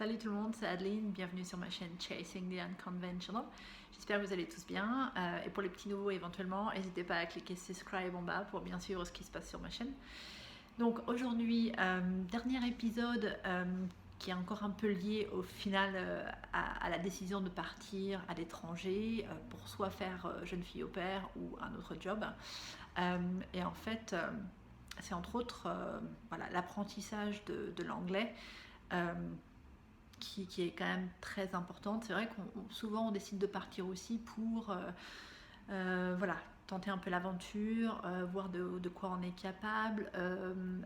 Salut tout le monde, c'est Adeline, bienvenue sur ma chaîne Chasing the Unconventional. J'espère que vous allez tous bien et pour les petits nouveaux éventuellement, n'hésitez pas à cliquer subscribe en bas pour bien suivre ce qui se passe sur ma chaîne. Donc aujourd'hui, dernier épisode qui est encore un peu lié au final à la décision de partir à l'étranger pour soit faire jeune fille au pair ou un autre job. Et en fait, c'est entre autres voilà, l'apprentissage de l'anglais. Qui est quand même très importante. C'est vrai qu'on souvent on décide de partir aussi pour voilà, tenter un peu l'aventure, voir de quoi on est capable,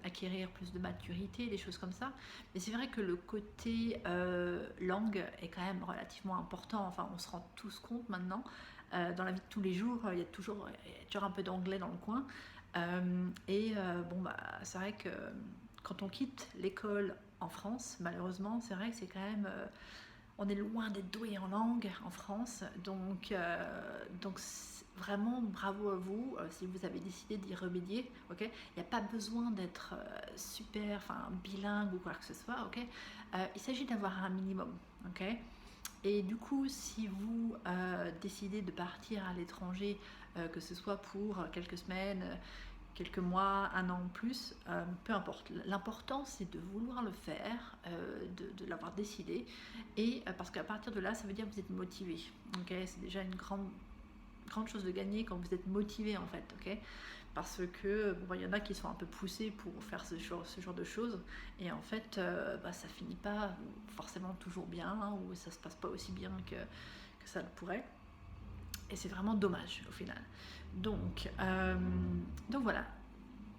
acquérir plus de maturité, des choses comme ça. Mais c'est vrai que le côté langue est quand même relativement important. Enfin, on se rend tous compte maintenant. Dans la vie de tous les jours, il y a toujours un peu d'anglais dans le coin. Bon, bah, c'est vrai que quand on quitte l'école en France, malheureusement, c'est vrai que c'est quand même... on est loin d'être doué en langue en France, donc vraiment bravo à vous si vous avez décidé d'y remédier, ok. Il n'y a pas besoin d'être super, enfin bilingue ou quoi que ce soit, ok. Il s'agit d'avoir un minimum, ok. Et du coup, si vous décidez de partir à l'étranger, que ce soit pour quelques semaines, quelques mois, un an ou plus, peu importe. L'important, c'est de vouloir le faire, de l'avoir décidé, et parce qu'à partir de là, ça veut dire que vous êtes motivé. Okay, c'est déjà une grande chose de gagner quand vous êtes motivé en fait. Okay, parce que bon, y en a qui sont un peu poussés pour faire ce genre de choses, et en fait, ça finit pas forcément toujours bien, hein, ou ça se passe pas aussi bien que ça le pourrait. Et c'est vraiment dommage au final. Donc voilà,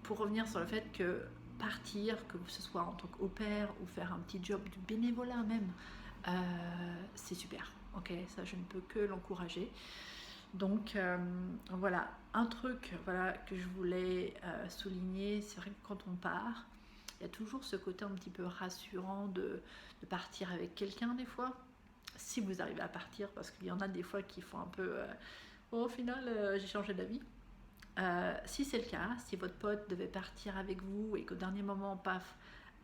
pour revenir sur le fait que partir, que ce soit en tant qu'au pair ou faire un petit job du bénévolat même, c'est super. Ok, ça je ne peux que l'encourager. Donc voilà, un truc voilà, que je voulais souligner, c'est vrai que quand on part, il y a toujours ce côté un petit peu rassurant de partir avec quelqu'un des fois, si vous arrivez à partir, parce qu'il y en a des fois qui font un peu au final j'ai changé d'avis. Si c'est le cas, si votre pote devait partir avec vous et qu'au dernier moment, paf,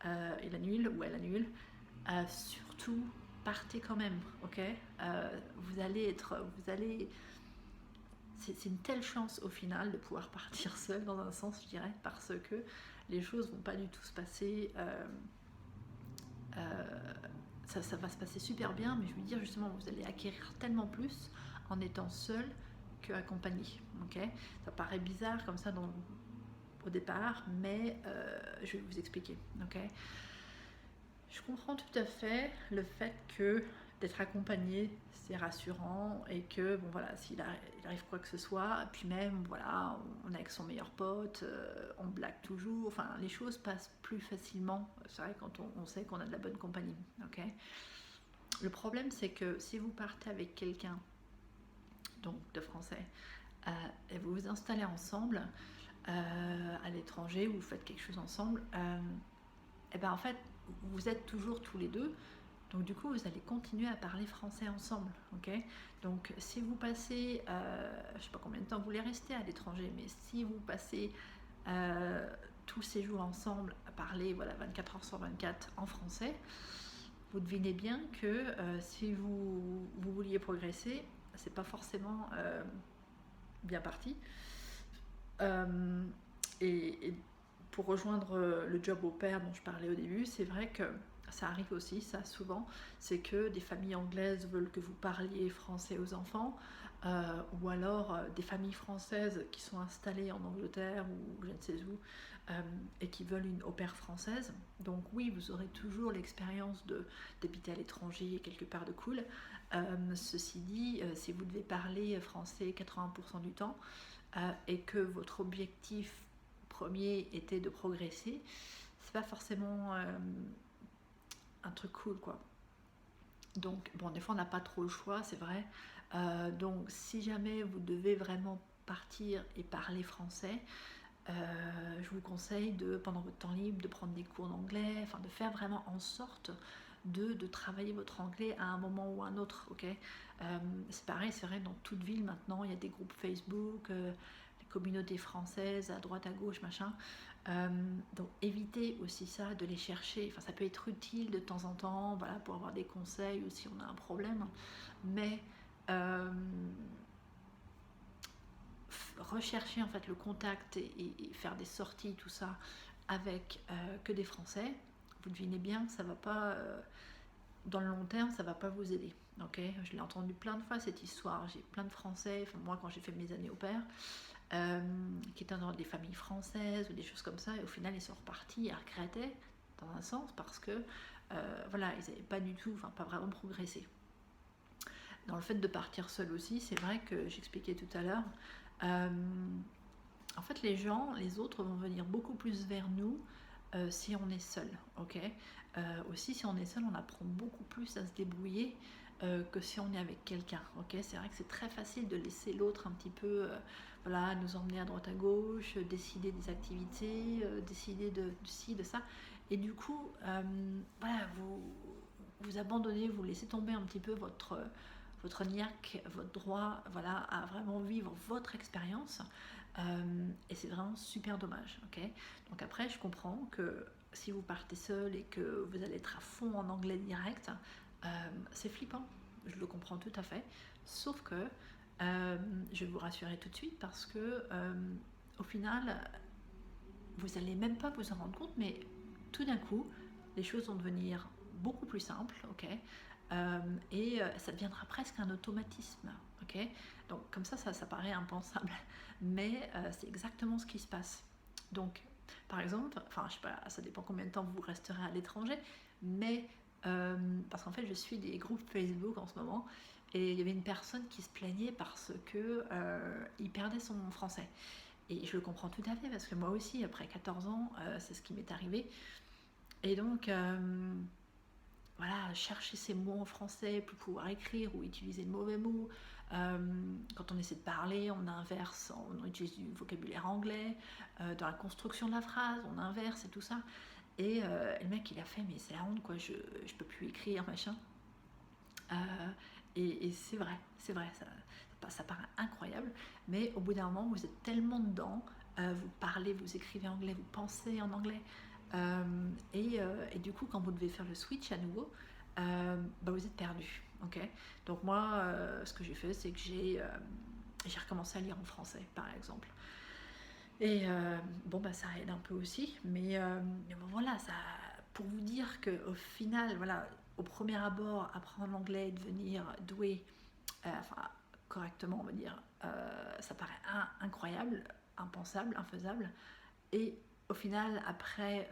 il annule ou elle annule, surtout partez quand même, ok. Vous allez c'est une telle chance au final de pouvoir partir seul dans un sens, je dirais, parce que les choses vont pas du tout se passer. Ça va se passer super bien, mais je veux dire justement, vous allez acquérir tellement plus en étant seul qu'accompagné. Okay, ça paraît bizarre comme ça au départ, mais je vais vous expliquer. Okay, je comprends tout à fait le fait que d'être accompagné, c'est rassurant, et que bon voilà, s'il arrive quoi que ce soit, puis même voilà, on est avec son meilleur pote, on blague toujours, enfin les choses passent plus facilement, c'est vrai, quand on sait qu'on a de la bonne compagnie. Okay, le problème, c'est que si vous partez avec quelqu'un, donc de français, et vous vous installez ensemble à l'étranger, ou vous faites quelque chose ensemble, et ben en fait, vous êtes toujours tous les deux. Donc du coup, vous allez continuer à parler français ensemble, ok. Donc si vous passez, je ne sais pas combien de temps vous voulez rester à l'étranger, mais si vous passez tous ces jours ensemble à parler, voilà, 24 heures sur 24 en français, vous devinez bien que si vous vouliez progresser, c'est pas forcément bien parti. Et pour rejoindre le job au pair dont je parlais au début, c'est vrai que ça arrive aussi, ça souvent, c'est que des familles anglaises veulent que vous parliez français aux enfants, ou alors des familles françaises qui sont installées en Angleterre ou je ne sais où, et qui veulent une au pair française. Donc oui, vous aurez toujours l'expérience d'habiter à l'étranger, quelque part de cool. Ceci dit, si vous devez parler français 80% du temps, et que votre objectif premier était de progresser, c'est pas forcément un truc cool, quoi. Donc bon, des fois on n'a pas trop le choix, c'est vrai. Donc si jamais vous devez vraiment partir et parler français, je vous conseille pendant votre temps libre, de prendre des cours d'anglais, enfin de faire vraiment en sorte de travailler votre anglais à un moment ou à un autre, ok. C'est pareil, c'est vrai, dans toute ville maintenant, il y a des groupes Facebook, les communautés françaises à droite à gauche, machin. Donc évitez aussi ça, de les chercher. Enfin, ça peut être utile de temps en temps, voilà, pour avoir des conseils ou si on a un problème, mais rechercher en fait le contact et faire des sorties, tout ça, avec que des Français, vous devinez bien que ça va pas, dans le long terme, ça va pas vous aider. Ok, je l'ai entendu plein de fois cette histoire. J'ai plein de Français, enfin, moi quand j'ai fait mes années au pair, qui étaient dans des familles françaises ou des choses comme ça, et au final ils sont repartis et regrettaient dans un sens parce que voilà, ils n'avaient pas du tout, enfin pas vraiment progressé. Dans le fait de partir seul aussi, c'est vrai que j'expliquais tout à l'heure, en fait les gens, les autres vont venir beaucoup plus vers nous si on est seul, ok. Aussi si on est seul, on apprend beaucoup plus à se débrouiller que si on est avec quelqu'un, ok. C'est vrai que c'est très facile de laisser l'autre un petit peu, voilà, nous emmener à droite à gauche, décider des activités, décider de ci, de ça, et du coup, voilà, vous abandonnez, vous laissez tomber un petit peu votre niaque, votre droit, voilà, à vraiment vivre votre expérience. Et c'est vraiment super dommage, ok. Donc après, je comprends que si vous partez seul et que vous allez être à fond en anglais direct, c'est flippant, je le comprends tout à fait, sauf que je vais vous rassurer tout de suite parce que au final, vous n'allez même pas vous en rendre compte, mais tout d'un coup, les choses vont devenir beaucoup plus simples, ok. Et ça deviendra presque un automatisme, ok. Donc comme ça paraît impensable, mais c'est exactement ce qui se passe. Donc, par exemple, enfin, je sais pas, ça dépend combien de temps vous resterez à l'étranger, mais parce qu'en fait, je suis des groupes Facebook en ce moment, et il y avait une personne qui se plaignait parce que il perdait son français. Et je le comprends tout à fait, parce que moi aussi, après 14 ans, c'est ce qui m'est arrivé. Et donc, voilà, chercher ces mots en français pour pouvoir écrire ou utiliser de mauvais mots. Quand on essaie de parler, on inverse, on utilise du vocabulaire anglais. Dans la construction de la phrase, on inverse et tout ça. Et le mec, il a fait, mais c'est la honte, quoi, je peux plus écrire, machin. Euh, et c'est vrai, ça paraît incroyable, mais au bout d'un moment, vous êtes tellement dedans, vous parlez, vous écrivez anglais, vous pensez en anglais, et du coup, quand vous devez faire le switch à nouveau, bah, vous êtes perdu. Ok. Donc moi, ce que j'ai fait, c'est que j'ai recommencé à lire en français, par exemple. Et bon, bah, ça aide un peu aussi, mais bon, voilà, ça, pour vous dire qu'au final, voilà, au premier abord, apprendre l'anglais et devenir doué, enfin, correctement, on va dire, ça paraît incroyable, impensable, infaisable. Et au final, après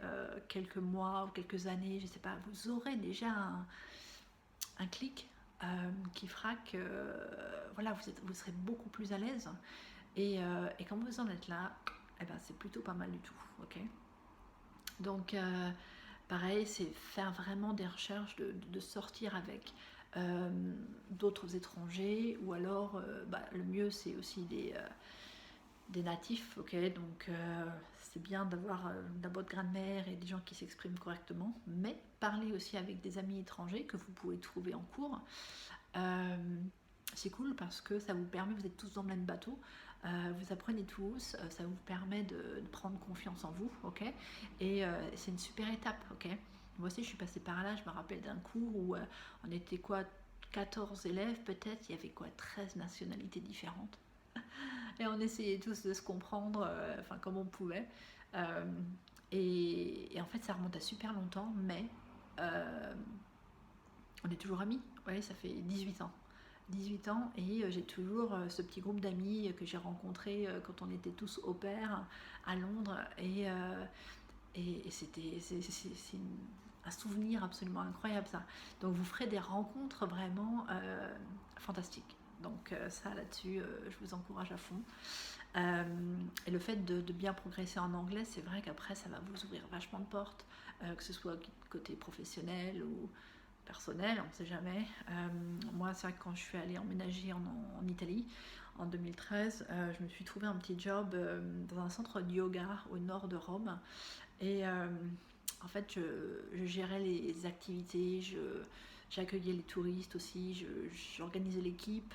quelques mois ou quelques années, je sais pas, vous aurez déjà un clic qui fera que voilà, vous serez beaucoup plus à l'aise. Et quand vous en êtes là, eh ben, c'est plutôt pas mal du tout. Ok. Donc, pareil, c'est faire vraiment des recherches, de sortir avec d'autres étrangers, ou alors, bah, le mieux, c'est aussi des natifs. Ok. Donc, c'est bien d'avoir de la bonne grammaire et des gens qui s'expriment correctement, mais parler aussi avec des amis étrangers que vous pouvez trouver en cours. C'est cool parce que ça vous permet, vous êtes tous dans le même bateau, vous apprenez tous, ça vous permet de prendre confiance en vous, ok. Et c'est une super étape, ok. Moi aussi, je suis passée par là, je me rappelle d'un cours où on était quoi, 14 élèves peut-être, il y avait quoi, 13 nationalités différentes. Et on essayait tous de se comprendre, enfin comme on pouvait. Euh, et en fait, ça remonte à super longtemps, mais on est toujours amis. Ouais, ça fait 18 ans. 18 ans, et j'ai toujours ce petit groupe d'amis que j'ai rencontré quand on était tous au pair à Londres, et c'est un souvenir absolument incroyable, ça. Donc vous ferez des rencontres vraiment fantastiques. Donc ça, là-dessus, je vous encourage à fond. Et le fait de bien progresser en anglais, c'est vrai qu'après ça va vous ouvrir vachement de portes, que ce soit côté professionnel ou personnel, on ne sait jamais. Moi, c'est vrai que quand je suis allée emménager en Italie en 2013, je me suis trouvé un petit job dans un centre de yoga au nord de Rome. Et en fait, je gérais les activités, j'accueillais les touristes aussi, j'organisais l'équipe.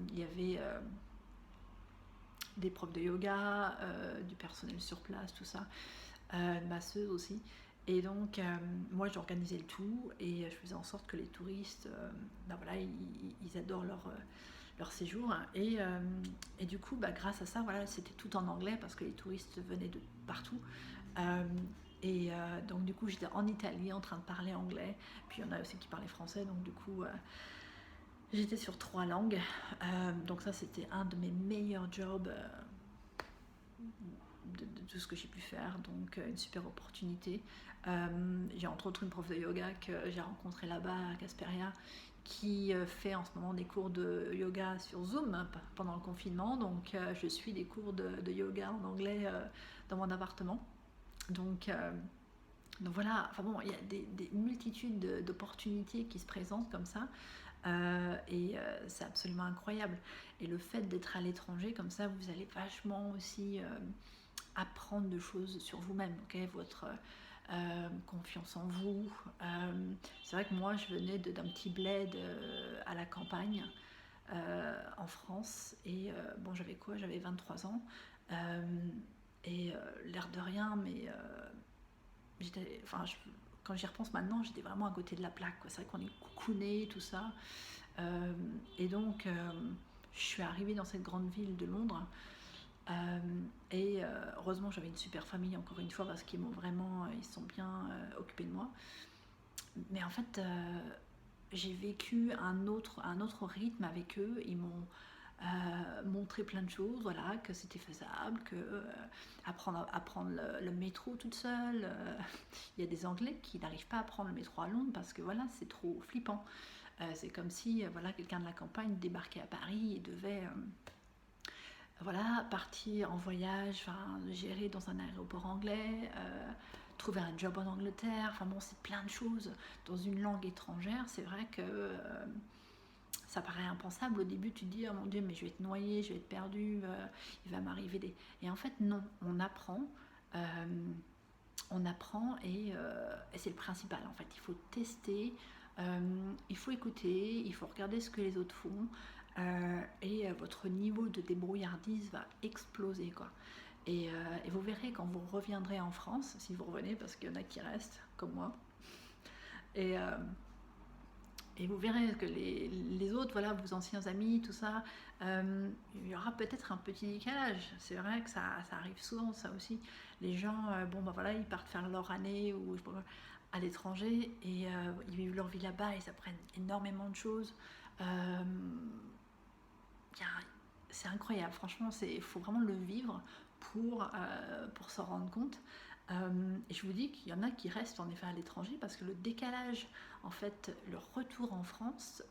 Il y avait des profs de yoga, du personnel sur place, tout ça. une masseuse aussi. Et donc, moi, j'organisais le tout et je faisais en sorte que les touristes, ben voilà, ils adorent leur séjour. Et du coup, bah, grâce à ça, voilà, c'était tout en anglais parce que les touristes venaient de partout. Euh, donc, du coup, j'étais en Italie en train de parler anglais. Puis, il y en a aussi qui parlaient français. Donc, du coup, j'étais sur 3 langues. Donc, ça, c'était un de mes meilleurs jobs. De tout ce que j'ai pu faire, donc une super opportunité. J'ai entre autres une prof de yoga que j'ai rencontrée là-bas à Casperia qui fait en ce moment des cours de yoga sur Zoom pendant le confinement, donc je suis des cours de yoga en anglais dans mon appartement. Donc voilà, enfin bon, il y a des multitudes d'opportunités qui se présentent comme ça. C'est absolument incroyable. Et le fait d'être à l'étranger comme ça, vous allez vachement aussi apprendre de choses sur vous-même, okay, votre confiance en vous. C'est vrai que moi, je venais d'un petit bled à la campagne en France, et bon, j'avais quoi? J'avais 23 ans. Euh, L'air de rien, mais quand j'y repense maintenant, j'étais vraiment à côté de la plaque, quoi. C'est vrai qu'on est coucouné, tout ça. Et donc, je suis arrivée dans cette grande ville de Londres. Heureusement, j'avais une super famille, encore une fois, parce qu'ils m'ont vraiment, ils sont bien occupés de moi. Mais en fait, j'ai vécu un autre rythme avec eux. Ils m'ont montré plein de choses, voilà, que c'était faisable, que apprendre le métro toute seule. Il y a des Anglais qui n'arrivent pas à prendre le métro à Londres parce que voilà, c'est trop flippant. C'est comme si voilà, quelqu'un de la campagne débarquait à Paris et devait voilà, partir en voyage, gérer dans un aéroport anglais, trouver un job en Angleterre, enfin bon, c'est plein de choses dans une langue étrangère. C'est vrai que ça paraît impensable. Au début, tu te dis, oh mon Dieu, mais je vais être noyée, je vais être perdue, il va m'arriver des... Et en fait, non, euh, on apprend et c'est le principal. En fait, il faut tester, il faut écouter, il faut regarder ce que les autres font. Votre niveau de débrouillardise va exploser, quoi. Et vous verrez quand vous reviendrez en France, si vous revenez, parce qu'il y en a qui restent, comme moi, et, euh, et vous verrez que les autres, voilà, vos anciens amis, tout ça, il y aura peut-être un petit décalage. C'est vrai que ça arrive souvent, ça aussi. Les gens, bon, ben voilà, ils partent faire leur année ou je sais pas, à l'étranger et ils vivent leur vie là-bas et ils apprennent énormément de choses. Euh, c'est incroyable, franchement, il faut vraiment le vivre pour s'en rendre compte. Et je vous dis qu'il y en a qui restent en effet à l'étranger parce que le décalage, en fait, le retour en France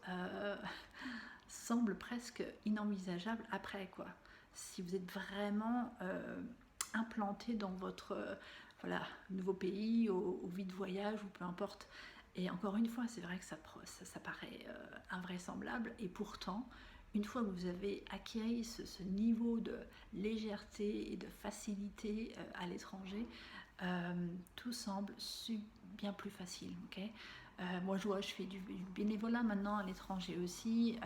semble presque inenvisageable après, quoi. Si vous êtes vraiment implanté dans votre voilà, nouveau pays, au vie de voyage ou peu importe. Et encore une fois, c'est vrai que ça paraît invraisemblable et pourtant, une fois que vous avez acquis ce niveau de légèreté et de facilité à l'étranger, tout semble bien plus facile. Okay, moi, je fais du bénévolat maintenant à l'étranger aussi,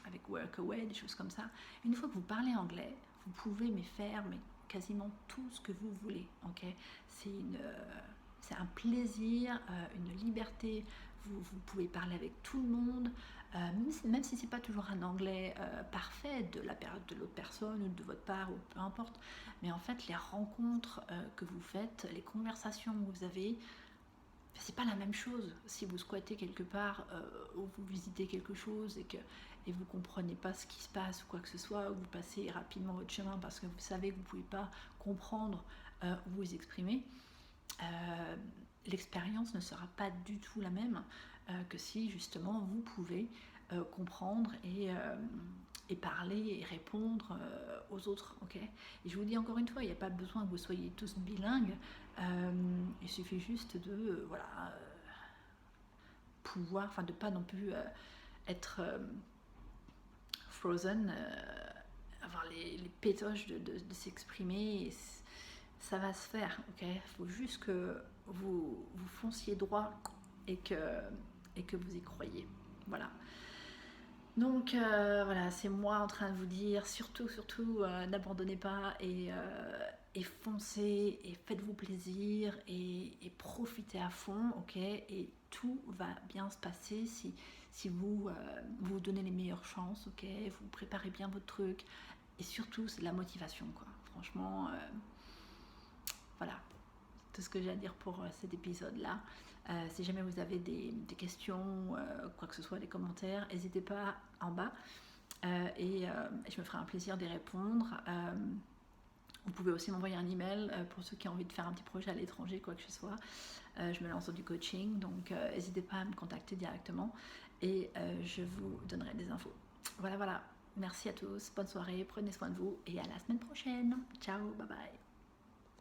avec Workaway, des choses comme ça. Une fois que vous parlez anglais, vous pouvez faire quasiment tout ce que vous voulez. Okay, c'est un plaisir, une liberté. Vous pouvez parler avec tout le monde, même si c'est pas toujours un anglais parfait de l'autre personne ou de votre part ou peu importe. Mais en fait, les rencontres que vous faites, les conversations que vous avez, c'est pas la même chose si vous squattez quelque part ou vous visitez quelque chose et vous comprenez pas ce qui se passe ou quoi que ce soit, ou vous passez rapidement votre chemin parce que vous savez que vous pouvez pas comprendre ou vous exprimer. L'expérience ne sera pas du tout la même que si justement vous pouvez comprendre et parler et répondre aux autres. Okay, et je vous dis encore une fois, il n'y a pas besoin que vous soyez tous bilingues. Il suffit juste de pouvoir, enfin de pas non plus être frozen, avoir les pétoches de s'exprimer. Et ça va se faire. Ok, il faut juste que vous fonciez droit et que vous y croyez. Voilà. Donc voilà, c'est moi en train de vous dire surtout n'abandonnez pas et foncez et faites-vous plaisir et profitez à fond, ok, et tout va bien se passer si vous vous donnez les meilleures chances, ok, vous préparez bien votre truc et surtout c'est de la motivation quoi, franchement voilà tout ce que j'ai à dire pour cet épisode là. Si jamais vous avez des questions, quoi que ce soit, des commentaires, n'hésitez pas en bas et je me ferai un plaisir d'y répondre. Vous pouvez aussi m'envoyer un email pour ceux qui ont envie de faire un petit projet à l'étranger, quoi que ce soit. Je me lance dans du coaching, donc n'hésitez pas à me contacter directement et je vous donnerai des infos. Voilà, merci à tous, bonne soirée, prenez soin de vous et à la semaine prochaine. Ciao, bye bye.